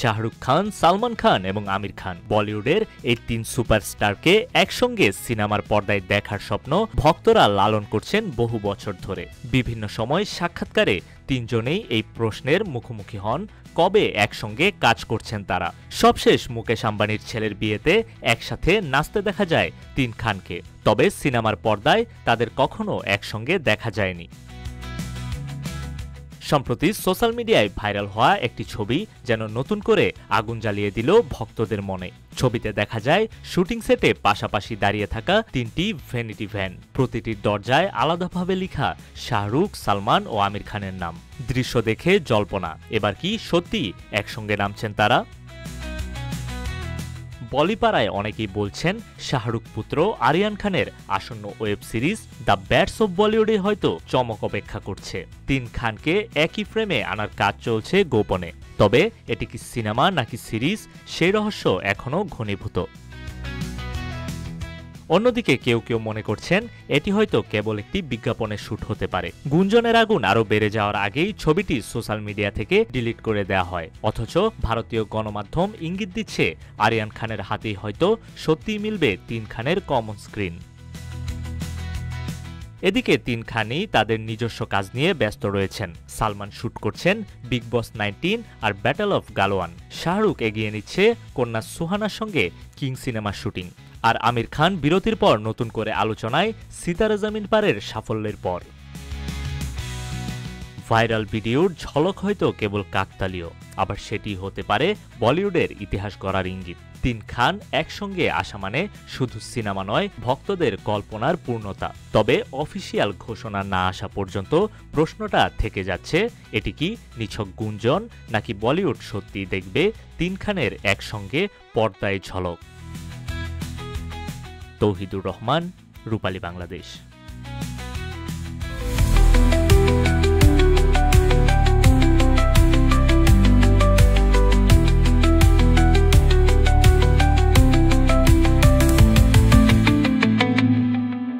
শাহরুখ খান, সালমান খান এবং আমির খান বলিউডের এই তিন সুপারস্টারকে একসঙ্গে সিনেমার পর্দায় দেখার স্বপ্ন ভক্তরা লালন করছেন বহু বছর ধরে। বিভিন্ন সময় সাক্ষাৎকারে তিনজনেই এই প্রশ্নের মুখোমুখি হন, কবে একসঙ্গে কাজ করছেন তারা। সবশেষ মুকেশ আম্বানির ছেলের বিয়েতে একসাথে নাচতে দেখা যায় তিন খানকে, তবে সিনেমার পর্দায় তাদের কখনো একসঙ্গে দেখা যায়নি। সম্প্রতি সোশ্যাল মিডিয়ায় ভাইরাল হওয়া একটি ছবি যেন নতুন করে আগুন জ্বালিয়ে দিল ভক্তদের মনে। ছবিতে দেখা যায় শুটিং সেটে পাশাপাশি দাঁড়িয়ে থাকা তিনটি ভ্যানিটি ভ্যান, প্রতিটির দরজায় আলাদাভাবে লেখা শাহরুখ, সালমান ও আমির খানের নাম। দৃশ্য দেখে জল্পনা, এবার কি সত্যি একসঙ্গে নামছেন তারা? বলিপাড়ায় অনেকেই বলছেন শাহরুখ পুত্র আরিয়ান খানের আসন্ন web series the bats of বলিউডে হয়তো চমক অপেক্ষা করছে। তিন খানকে একই ফ্রেমে আনার কাজ চলছে গোপনে, তবে এটি কি সিনেমা নাকি সিরিজ সেই রহস্য এখনো ঘনীভূত। অন্যদিকে কেউ কেউ মনে করছেন এটি হয়তো কেবল একটি বিজ্ঞাপনের শুট হতে পারে। গুঞ্জনের আগুন আরও বেড়ে যাওয়ার আগেই ছবিটি সোশ্যাল মিডিয়া থেকে ডিলিট করে দেওয়া হয়, অথচ ভারতীয় গণমাধ্যম ইঙ্গিত দিচ্ছে আরিয়ান খানের হাতেই হয়তো সত্যিই মিলবে তিন খানের কমন স্ক্রিন। এদিকে তিন খানই তাদের নিজস্ব কাজ নিয়ে ব্যস্ত রয়েছেন। সালমান শুট করছেন বিগ বস 19 আর ব্যাটল অফ গালোয়ান, শাহরুখ এগিয়ে নিচ্ছে কন্যা সুহানার সঙ্গে কিং সিনেমার শুটিং, আর আমির খান বিরতির পর নতুন করে আলোচনায় সিতারা জামিন পারের সাফল্যের পর। ভাইরাল ভিডিওর ঝলক হয়তো কেবল কাকতালীয়, আবার সেটি হতে পারে বলিউডের ইতিহাস গড়ার ইঙ্গিত। তিন খান একসঙ্গে আসা মানে শুধু সিনেমা নয়, ভক্তদের কল্পনার পূর্ণতা। তবে অফিসিয়াল ঘোষণা না আসা পর্যন্ত প্রশ্নটা থেকে যাচ্ছে, এটি কি নিছক গুঞ্জন নাকি বলিউড সত্যি দেখবে তিন খানের একসঙ্গে পর্দায় ঝলক। তৌহিদুর রহমান, রূপালী বাংলাদেশ।